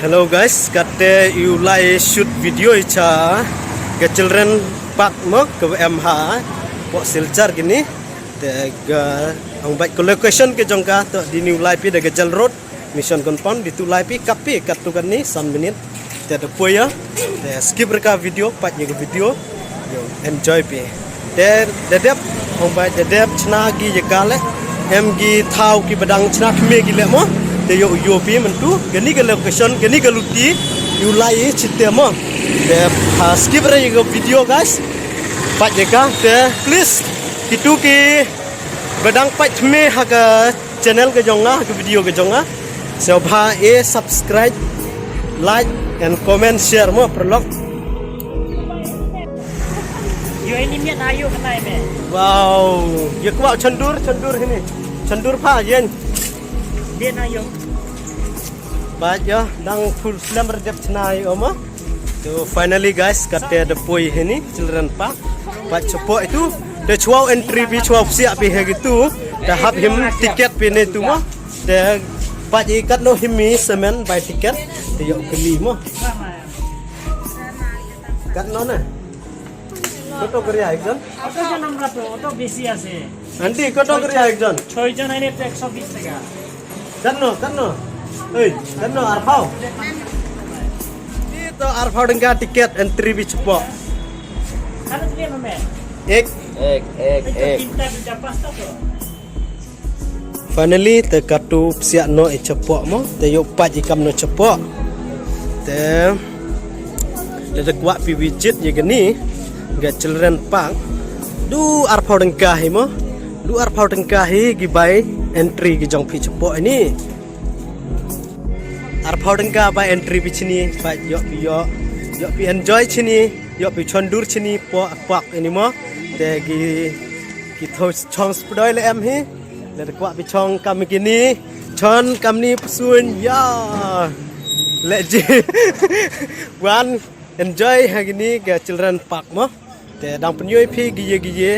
Hello guys, kate you like shoot video icha ke children park mo ke MH po silchar gini te ga ang baik location ke jongka to di new life de gajal road mission compound di tu life kapi kat tu kan ni 1 minute te de poya te skip reka video pat ye video yo enjoy pi te dedep ang baik dedep chna gi ye kale em gi thau ki badang chna khme gi le mo te yo pi mentu gani ke location gani ke luti you like chitte mo te skip re ye video guys pat ye ka te please kitu ki badang pat me haga channel ke jonga ke video ke jonga so bha e subscribe like and comment share mo perlok yo ini miat ayo kenai me wow ye kwa chandur ini chandur pha yen dia ayo ba yo dang full slam redep chnai oma so finally guys kate the poi hini children park pa chopo itu the 12 entry bi 12 siap bi gitu the have him ticket pine tu mo the pa ikat no himi semen buy ticket the yo keli mo kat no na কত করে একজন অত জন আমরা তো অত বেশি আছে আন্টি কত করে একজন 6 জন এনে 120 টাকা জানো এই জানো আর পাও itu আর পাও dengan tiket entry bi cepo harus dia meme ek kita bisa pasta to finally te katu siak no e cepo mo te yo pat ikam no cepo te le kwa pi visit ye gani ga children park du ar phau dengkah hi mo du ar phau dengkah hi gi bai entry gi jong phi cepo ini ar phau dengkah bai entry bi chini bai yo pi enjoy chini yo pi chondur chini po pak ini mo te gi tho chong spdoi le em hi le kwa pi chong kam gini chon kam ni psuin ya le ji one enjoy hagini ga children park mo te dang penyoi phi giye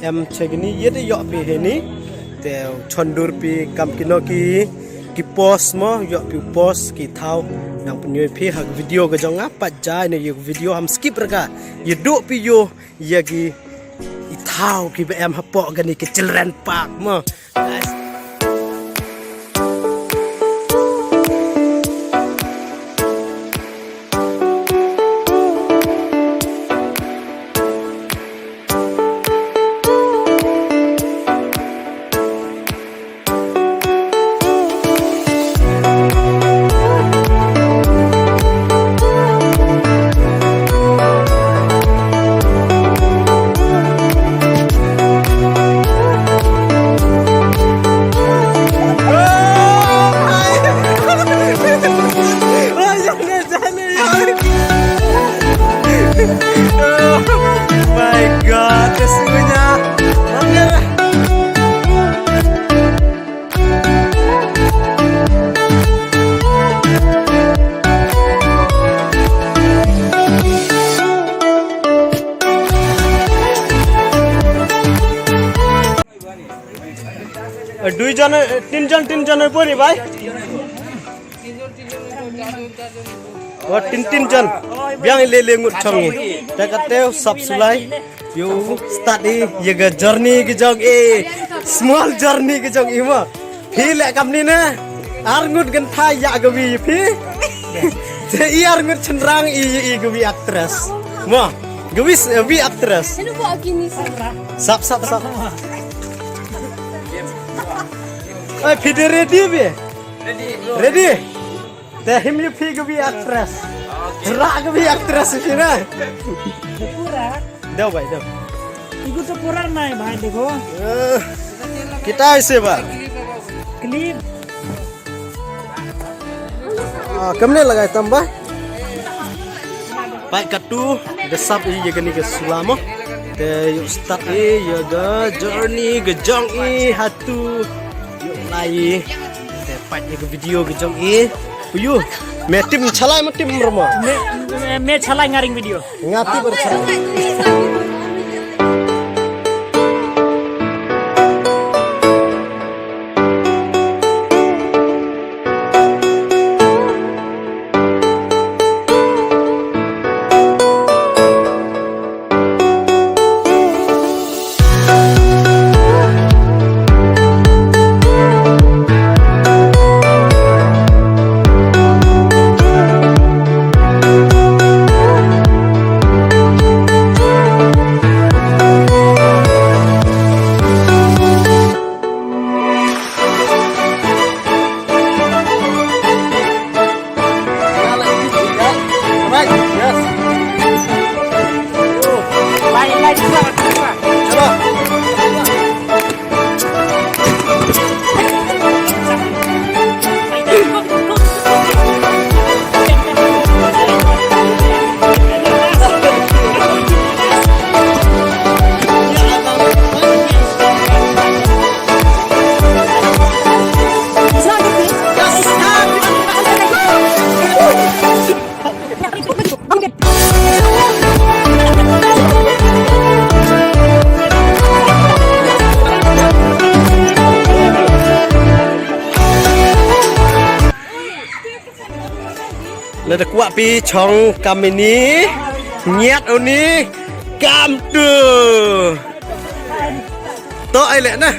em chegini ye de yo pi heni te chondur pi kam kino ki post mo yo pi post ki thau dang penyoi phi hag video ga jonga pat jai ne ye video ham skip raka ye do pi yo ye gi I thau ki be em hapo gani ke children park mo guys तीन जन परी भाई और तीन जन बिang ले ngut chongi ta kate sub sulai you study ye ga journey ki jong small journey ki jong ima phi le kam ni na ar ngut gan tha ya ga wi phi te I ar ngut chenrang I ga wi actress mo ga wi actress ano po akini sub Oi, video ready be? Ready? Teh him you pig be actress. Rak be actress sini. पूरा Dah baik dah. इगो तो पूरा नहीं भाई देखो Kita ऐसे बा. Clip Kamne lagai tambah. Baik katu desap I ye gani ke sulamo. Te you start ye ga journey ga jong hatu. Lai te pat ye video ga jong uyu me tim chalai ma tim rama मैं छला ngaring video ngati ber chalai le de kuat pi chong kam ini nyet oni kam tu to ai le na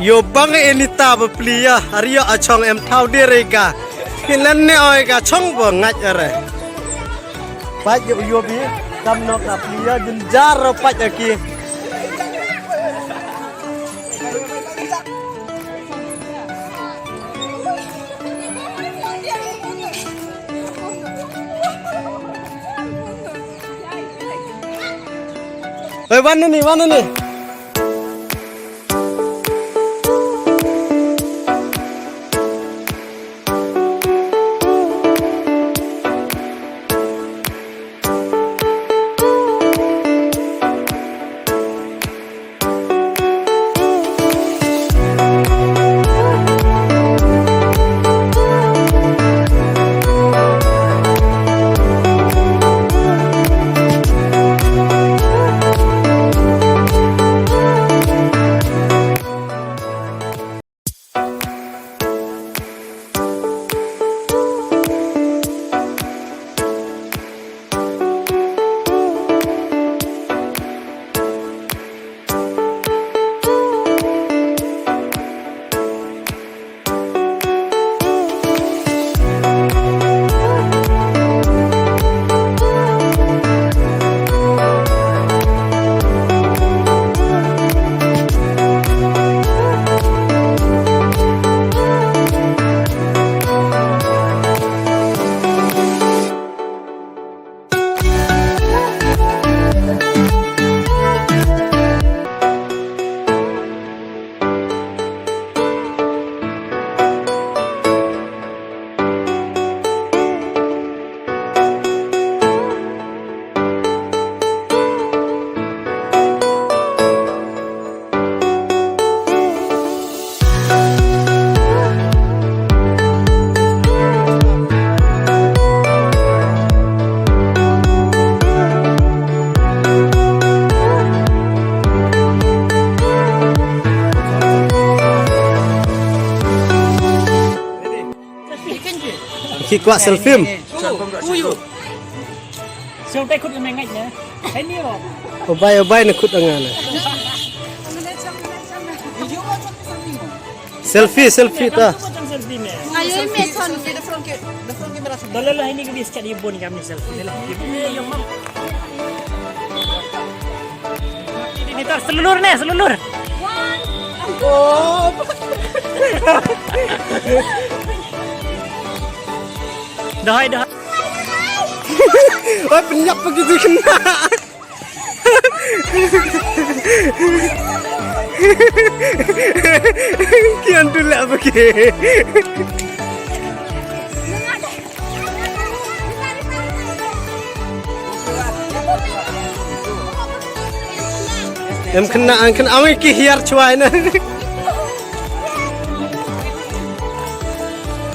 yo bang enita ba plia aria a chong em thau de re ka hilan ne oi ka chong bo ngach are pa yo bi kam no ka plia jin jar pa ki mana nih? Khi qua selfie Siapa ikut yang mengajnya? Ini loh. Obay na kut ang ana. Selfie ta. Ngayon may son the front camera. Dalawa ini ko diskat ibon kami selfie. Yung mam. Ini tar selulur. Oh. Dah. Oh, penyap begitu kena. Kian dulu apa ke? Em kena awak ke hiar cuai na.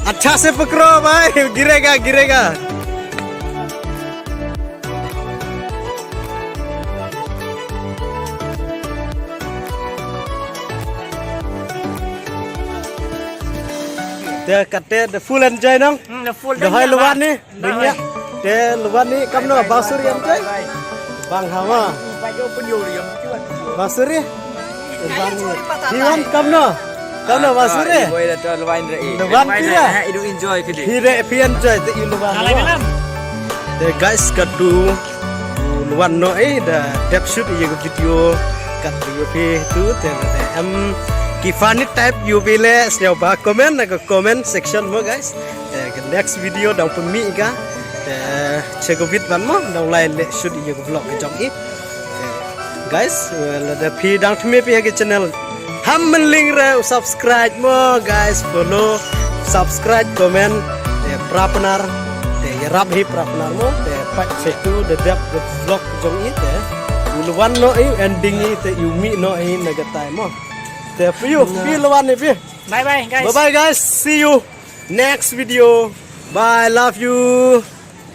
अच्छा से पकड़ो भाई गिरेगा Te kate the full enjoy nong The full the hai luan ni dunia te luan ni kamno basuri enjoy bang hawa basuri bang hiwan kamno basuri luan kira itu enjoy kidi hire enjoy te luan te guys kadu luan no da dep shoot ye video kat video tu te Kifani type you bile sel ba comment na comment section mo guys next video dang pemi ka cheko bit ban mo dang lain le shoot ye vlog ke jong i guys la pi dang thme pi ke channel ham link re subscribe mo guys follow subscribe comment prapanar rap hi prapanar mo pat setu the dep vlog jong i uluan no ending i te yumi no nagatai mo for you, bye bye guys. Bye bye guys. See you next video. Bye. Love you.